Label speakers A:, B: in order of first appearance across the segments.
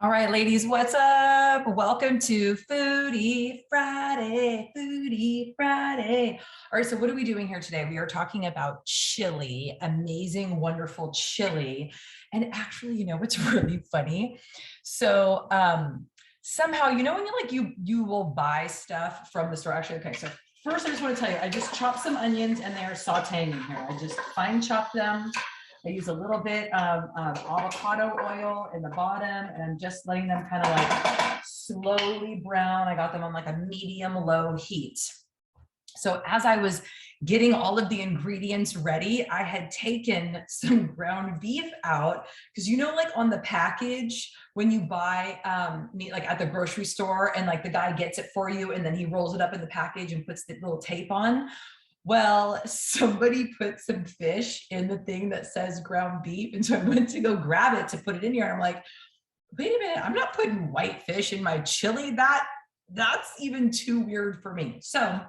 A: All right, ladies, what's up? Welcome to Foodie Friday, Foodie Friday. All right, so what are we doing here today? We are talking about chili, amazing, wonderful chili. And actually, you know what's really funny? So somehow, you know, when you will buy stuff from the store. Actually, okay, so first I just want to tell you, I just chopped some onions and they are sauteing in here. I just fine chopped them. I use a little bit of avocado oil in the bottom, and I'm just letting them kind of like slowly brown. I got them on like a medium low heat. So as I was getting all of the ingredients ready, I had taken some ground beef out because, you know, like on the package when you buy meat like at the grocery store and like the guy gets it for you and then he rolls it up in the package and puts the little tape on. Well, somebody put some fish in the thing that says ground beef. And so I went to go grab it to put it in here. I'm like, wait a minute, I'm not putting white fish in my chili. That's even too weird for me. So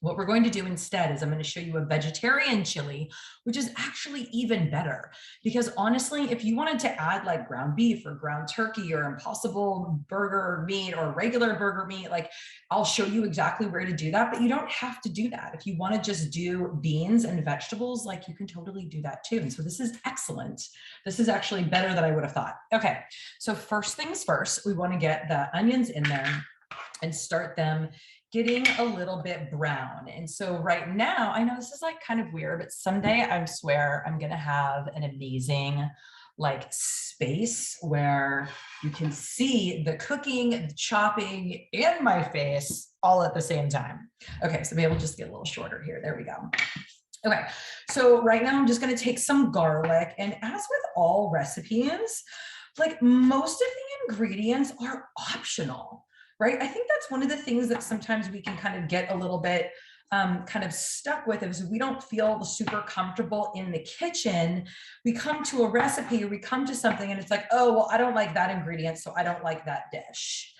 A: what we're going to do instead is I'm going to show you a vegetarian chili, which is actually even better. Because honestly, if you wanted to add like ground beef or ground turkey or impossible burger meat or regular burger meat, like I'll show you exactly where to do that, but you don't have to do that. If you want to just do beans and vegetables, like you can totally do that too. And so this is excellent. This is actually better than I would have thought. Okay, so first things first, we want to get the onions in there and start them getting a little bit brown. And so right now, I know this is like kind of weird, but someday I swear I'm going to have an amazing like space where you can see the cooking, the chopping, and my face all at the same time. Okay, so maybe we'll just get a little shorter here. There we go. Okay, so right now I'm just going to take some garlic, and as with all recipes, like most of the ingredients are optional, right? I think that's one of the things that sometimes we can kind of get a little bit kind of stuck with is we don't feel super comfortable in the kitchen. We come to a recipe or we come to something and it's like, oh, well, I don't like that ingredient, so I don't like that dish.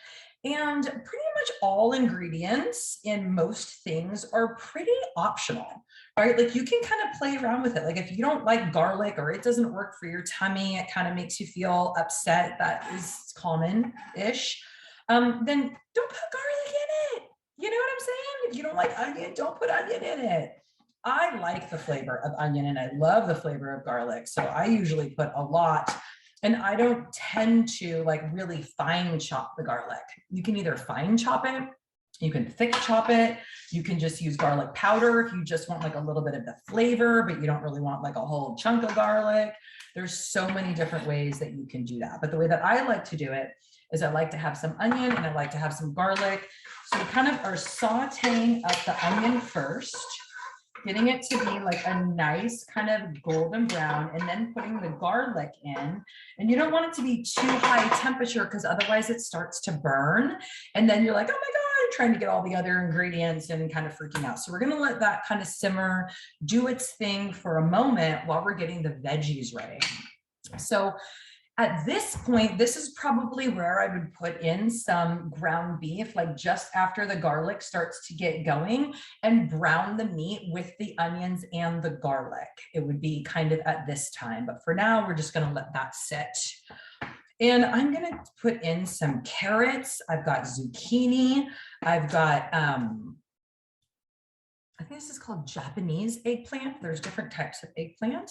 A: And pretty much all ingredients in most things are pretty optional, right? Like you can kind of play around with it. Like if you don't like garlic or it doesn't work for your tummy, it kind of makes you feel upset. That is common-ish. Then don't put garlic in it. You know what I'm saying? If you don't like onion, don't put onion in it. I like the flavor of onion and I love the flavor of garlic. So I usually put a lot, and I don't tend to like really fine chop the garlic. You can either fine chop it, you can thick chop it, you can just use garlic powder if you just want like a little bit of the flavor, but you don't really want like a whole chunk of garlic. There's so many different ways that you can do that. But the way that I like to do it is I like to have some onion and I like to have some garlic. So we kind of are sauteing up the onion first, getting it to be like a nice kind of golden brown, and then putting the garlic in. And you don't want it to be too high temperature because otherwise it starts to burn. And then you're like, oh my God, trying to get all the other ingredients and kind of freaking out. So we're going to let that kind of simmer, do its thing for a moment while we're getting the veggies ready. So at this point, this is probably where I would put in some ground beef, like just after the garlic starts to get going, and brown the meat with the onions and the garlic. It would be kind of at this time, but for now, we're just going to let that sit. And I'm going to put in some carrots. I've got zucchini. I've got I think this is called Japanese eggplant. There's different types of eggplant.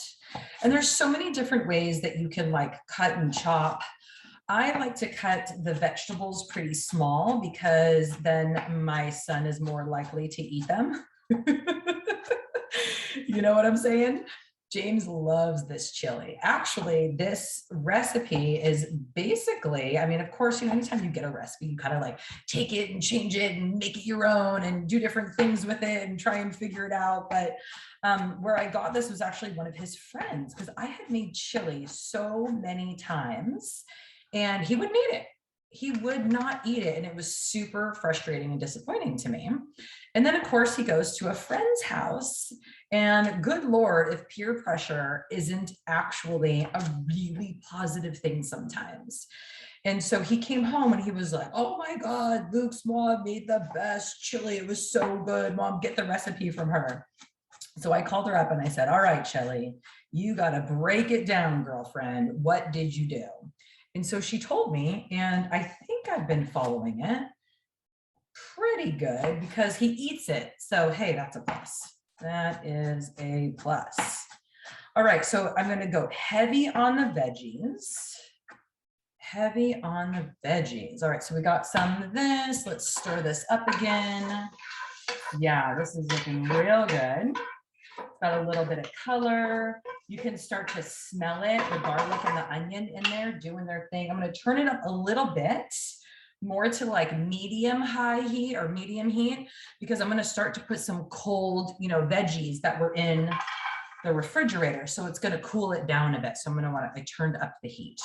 A: And there's so many different ways that you can like cut and chop. I like to cut the vegetables pretty small because then my son is more likely to eat them. You know what I'm saying? James loves this chili. Actually, this recipe is basically, I mean, of course, you know, anytime you get a recipe, you kind of like take it and change it and make it your own and do different things with it and try and figure it out. But where I got this was actually one of his friends, because I had made chili so many times and he wouldn't eat it. He would not eat it. And it was super frustrating and disappointing to me. And then, of course, he goes to a friend's house. And good Lord, if peer pressure isn't actually a really positive thing sometimes. And so he came home and he was like, oh my God, Luke's mom made the best chili. It was so good. Mom, get the recipe from her. So I called her up and I said, all right, Shelly, you got to break it down, girlfriend. What did you do? And so she told me, and I think I've been following it pretty good because he eats it. So, hey, that's a plus. That is a plus. All right, so I'm going to go heavy on the veggies. Heavy on the veggies. All right, so we got some of this. Let's stir this up again. Yeah, this is looking real good. Got a little bit of color. You can start to smell it, the garlic and the onion in there doing their thing. I'm going to turn it up a little bit more to like medium high heat or medium heat, because I'm going to start to put some cold, veggies that were in the refrigerator. So it's going to cool it down a bit. So I'm going to I turned up the heat.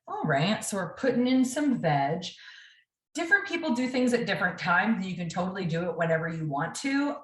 A: All right, so we're putting in some veg. Different people do things at different times. You can totally do it whenever you want to.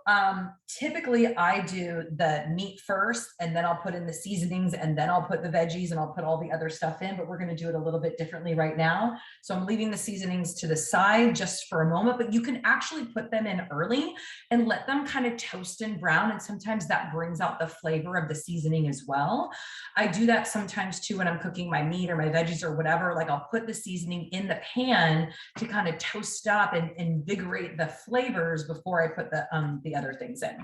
A: Typically, I do the meat first, and then I'll put in the seasonings, and then I'll put the veggies, and I'll put all the other stuff in, but we're going to do it a little bit differently right now. So I'm leaving the seasonings to the side just for a moment, but you can actually put them in early and let them kind of toast and brown, and sometimes that brings out the flavor of the seasoning as well. I do that sometimes too when I'm cooking my meat or my veggies or whatever. Like I'll put the seasoning in the pan to kind of toast up and invigorate the flavors before I put the other things in.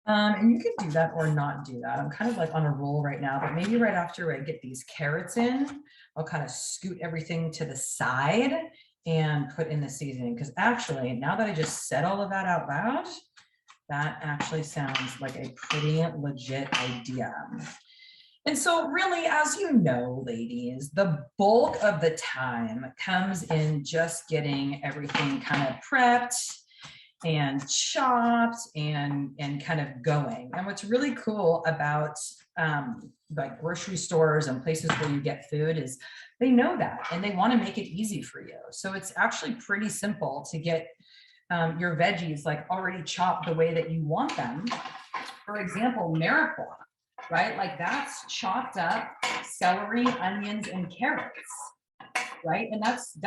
A: And you can do that or not do that. I'm kind of like on a roll right now, but maybe right after I get these carrots in, I'll kind of scoot everything to the side and put in the seasoning. Because actually, now that I just said all of that out loud, that actually sounds like a pretty legit idea. And so really, as you know, ladies, the bulk of the time comes in just getting everything kind of prepped and chopped and kind of going. And what's really cool about like grocery stores and places where you get food is they know that and they want to make it easy for you. So it's actually pretty simple to get your veggies like already chopped the way that you want them. For example, mariposa, right? Like that's chopped up celery, onions, and carrots, right? And that's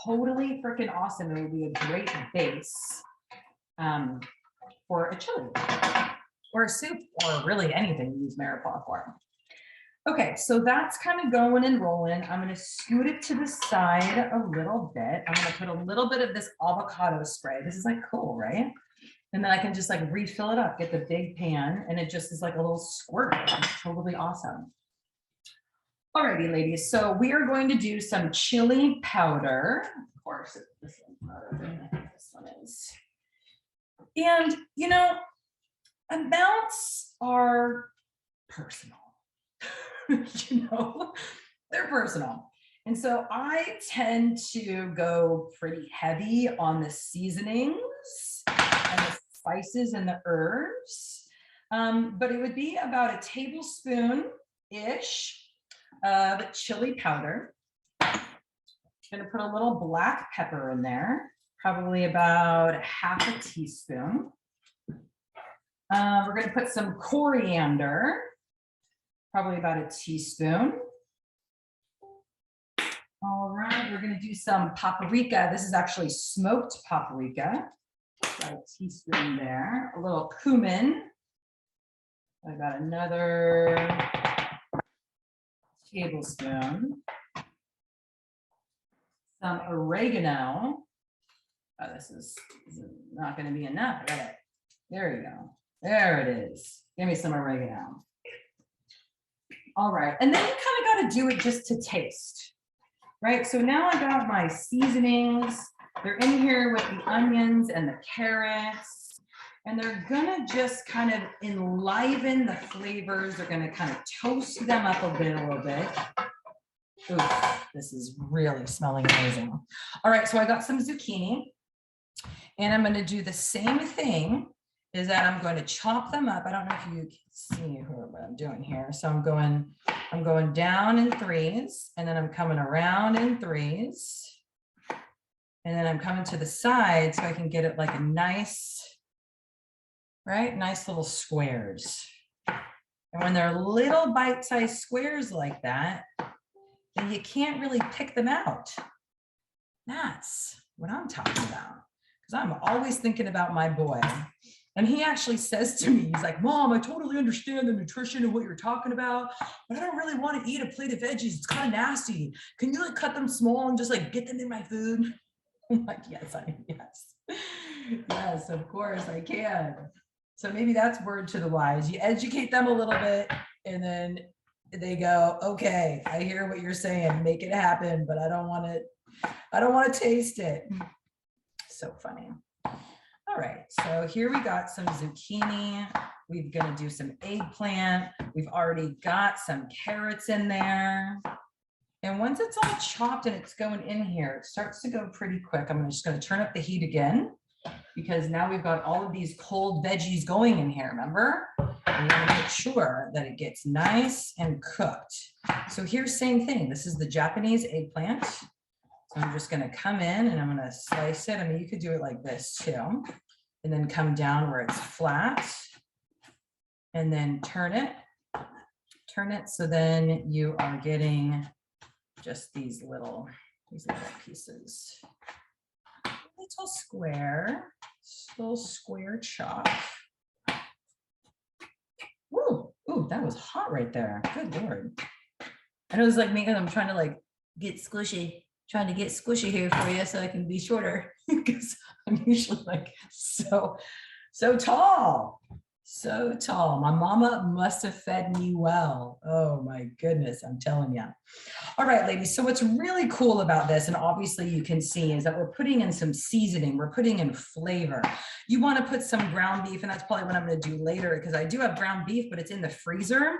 A: totally freaking awesome. It would be a great base for a chili or a soup or really anything you use mariposa for. Okay, so that's kind of going and rolling. I'm going to scoot it to the side a little bit. I'm going to put a little bit of this avocado spray. This is like cool, right? And then I can just like refill it up, get the big pan, and it just is like a little squirt. It's totally awesome. Alrighty, ladies. So we are going to do some chili powder. Of course, this one is. And amounts are personal. They're personal. And so I tend to go pretty heavy on the seasonings and the spices and the herbs. But it would be about a tablespoon-ish of chili powder. I'm going to put a little black pepper in there, probably about half a teaspoon. We're going to put some coriander, probably about a teaspoon. All right, we're going to do some paprika. This is actually smoked paprika. Got a teaspoon there. A little cumin. I got another tablespoon. Some oregano. Oh, this is not going to be enough. I got it. There you go. There it is. Give me some oregano. All right, and then you kind of got to do it just to taste, right? So now I got my seasonings. They're in here with the onions and the carrots, and they're gonna just kind of enliven the flavors. They're gonna kind of toast them up a little bit. Ooh, this is really smelling amazing. All right, so I got some zucchini, and I'm gonna do the same thing, is that I'm going to chop them up. I don't know if you can see what I'm doing here. So I'm going down in threes, and then I'm coming around in threes. And then I'm coming to the side so I can get it like a nice, right? Nice little squares. And when they're little bite-sized squares like that, then you can't really pick them out. That's what I'm talking about. Because I'm always thinking about my boy. And he actually says to me, he's like, Mom, I totally understand the nutrition and what you're talking about, but I don't really want to eat a plate of veggies. It's kind of nasty. Can you like cut them small and just like get them in my food? I'm like, yes, honey, yes. Yes, of course I can. So maybe that's word to the wise. You educate them a little bit and then they go, okay, I hear what you're saying. Make it happen, but I don't want it. I don't want to taste it. So funny. All right, so here we got some zucchini. We're gonna do some eggplant. We've already got some carrots in there. And once it's all chopped and it's going in here, it starts to go pretty quick. I'm just gonna turn up the heat again because now we've got all of these cold veggies going in here, remember? We want to make sure that it gets nice and cooked. So here's same thing. This is the Japanese eggplant. So I'm just going to come in and I'm going to slice it. I mean, you could do it like this too. And then come down where it's flat. And then turn it. So then you are getting just these little pieces. Little square chop. Ooh, that was hot right there. Good Lord. And it was like me, I'm trying to like get squishy here for you so I can be shorter because I'm usually like so tall. So tall. My mama must have fed me well. Oh my goodness, I'm telling you. All right, ladies. So what's really cool about this, and obviously you can see, is that we're putting in some seasoning. We're putting in flavor. You want to put some ground beef, and that's probably what I'm going to do later because I do have ground beef, but it's in the freezer.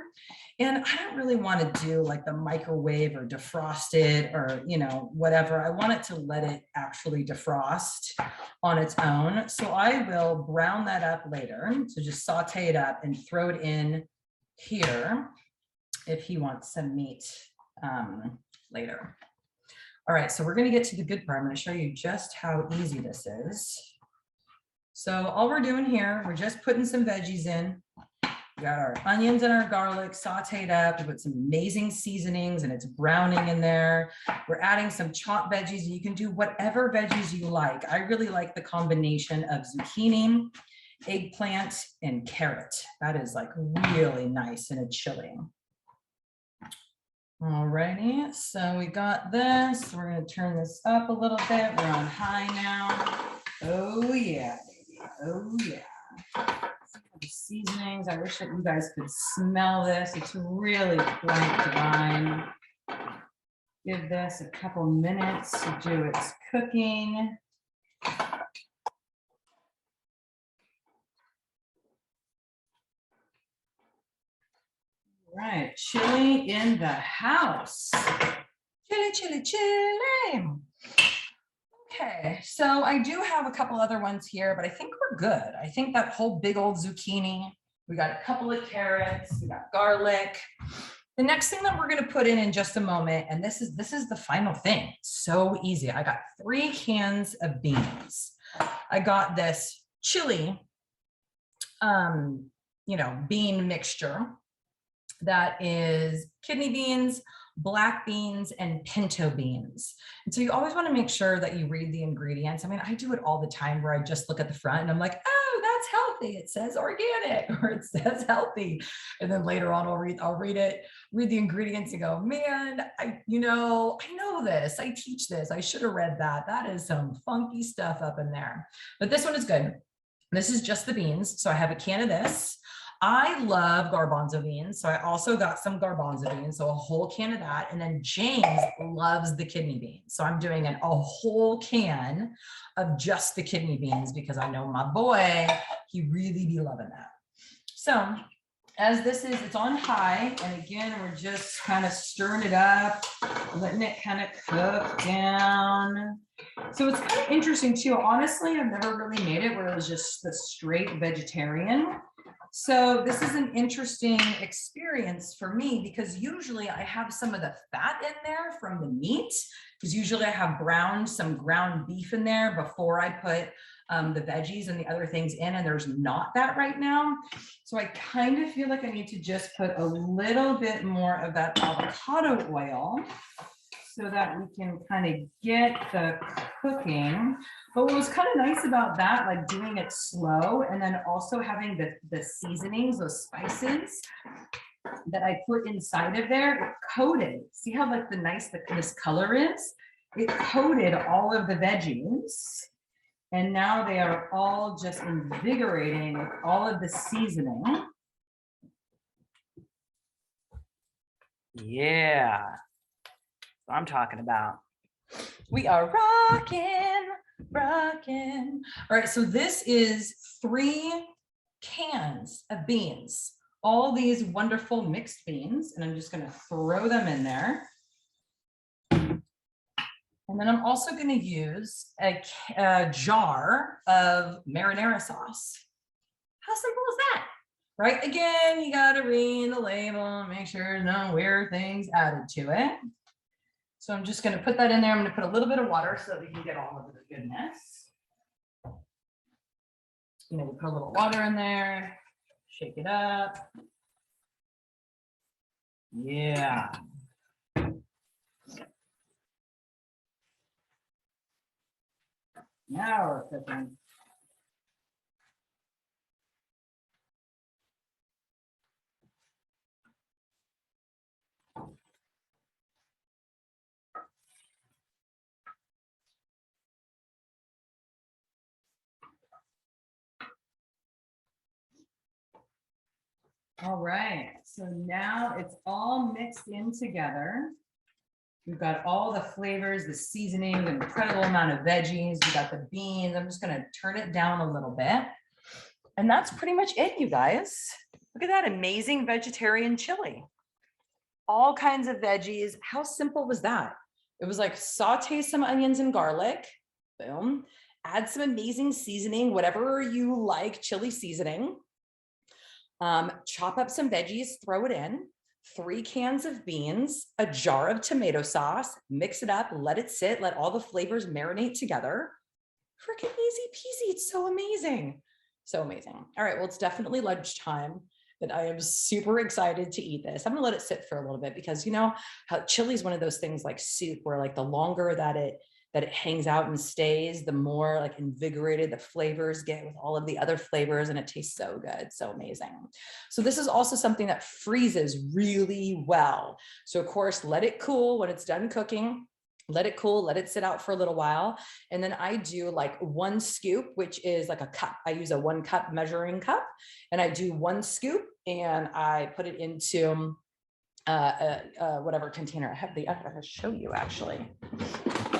A: And I don't really want to do like the microwave or defrost it or, you know, whatever. I want it to let it actually defrost on its own. So I will brown that up later. So just saute it up and throw it in here if he wants some meat later. All right, so we're going to get to the good part. I'm going to show you just how easy this is. So all we're doing here, we're just putting some veggies in. We got our onions and our garlic sauteed up. We put some amazing seasonings and it's browning in there. We're adding some chopped veggies. You can do whatever veggies you like. I really like the combination of zucchini, eggplant, and carrot. That is like really nice in a chili. All righty, so we got this. We're going to turn this up a little bit. We're on high now. Oh yeah, baby. Oh yeah. The seasonings. I wish that you guys could smell this. It's really quite divine. Give this a couple minutes to do its cooking. All right, chili in the house. Chili, chili, chili. Okay, so I do have a couple other ones here, but I think we're good. I think that whole big old zucchini, we got a couple of carrots, we got garlic. The next thing that we're going to put in just a moment, and this is the final thing. It's so easy. I got 3 cans of beans. I got this chili, bean mixture that is kidney beans, black beans, and pinto beans. And so you always want to make sure that you read the ingredients. I mean, I do it all the time where I just look at the front and I'm like, oh, that's healthy. It says organic or it says healthy. And then later on, I'll read the ingredients and go, man, I know this. I teach this. I should have read that. That is some funky stuff up in there. But this one is good. This is just the beans. So I have a can of this. I love garbanzo beans, so I also got some garbanzo beans, so a whole can of that. And then James loves the kidney beans, so I'm doing a whole can of just the kidney beans because I know my boy, he really be loving that. So as it's on high, and again, we're just kind of stirring it up, letting it kind of cook down. So it's kind of interesting too. Honestly, I've never really made it where it was just the straight vegetarian. So this is an interesting experience for me because usually I have some of the fat in there from the meat because usually I have some ground beef in there before I put the veggies and the other things in, and there's not that right now. So I kind of feel like I need to just put a little bit more of that avocado oil so that we can kind of get the cooking. But what was kind of nice about that, like doing it slow and then also having the seasonings, those spices that I put inside of there, it coated. See how like this color is? It coated all of the veggies. And now they are all just invigorating with all of the seasoning. Yeah, that's what I'm talking about. We are rocking. All right, so this is 3 cans of beans, all these wonderful mixed beans, and I'm just gonna throw them in there. And then I'm also gonna use a jar of marinara sauce. How simple is that? Right? Again, you got to read the label, make sure there's no weird things added to it. So I'm just going to put that in there. I'm going to put a little bit of water so that we can get all of the goodness. You know, we put a little water in there, shake it up. Yeah. Now we're cooking. All right, so now it's all mixed in together. We've got all the flavors, the seasoning, an incredible amount of veggies. We got the beans. I'm just gonna turn it down a little bit. And that's pretty much it, you guys. Look at that amazing vegetarian chili. All kinds of veggies. How simple was that? It was like saute some onions and garlic, boom. Add some amazing seasoning, whatever you like, chili seasoning. Chop up some veggies, throw it in, 3 cans of beans, a jar of tomato sauce, mix it up, let it sit, let all the flavors marinate together. Freaking easy peasy. It's so amazing. So amazing. All right, well, it's definitely lunchtime, but I am super excited to eat this. I'm gonna let it sit for a little bit because you know how chili is one of those things like soup where like the longer that it hangs out and stays, the more like invigorated the flavors get with all of the other flavors, and it tastes so good, so amazing. So this is also something that freezes really well. So of course, let it cool when it's done cooking. Let it cool, let it sit out for a little while. And then I do like 1 scoop, which is like a cup. I use a 1 cup measuring cup, and I do 1 scoop and I put it into whatever container. I'm gonna show you actually.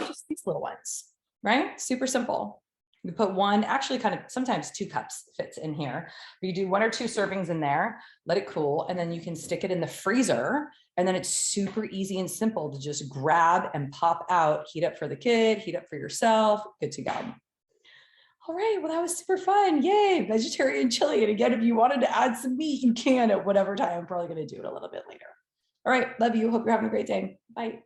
A: Just these little ones, right? Super simple. You put 1, actually kind of sometimes 2 cups fits in here. But you do 1 or 2 servings in there, let it cool, and then you can stick it in the freezer. And then it's super easy and simple to just grab and pop out, heat up for the kid, heat up for yourself, good to go. All right, well, that was super fun. Yay, vegetarian chili. And again, if you wanted to add some meat, you can at whatever time. I'm probably gonna do it a little bit later. All right, love you. Hope you're having a great day. Bye.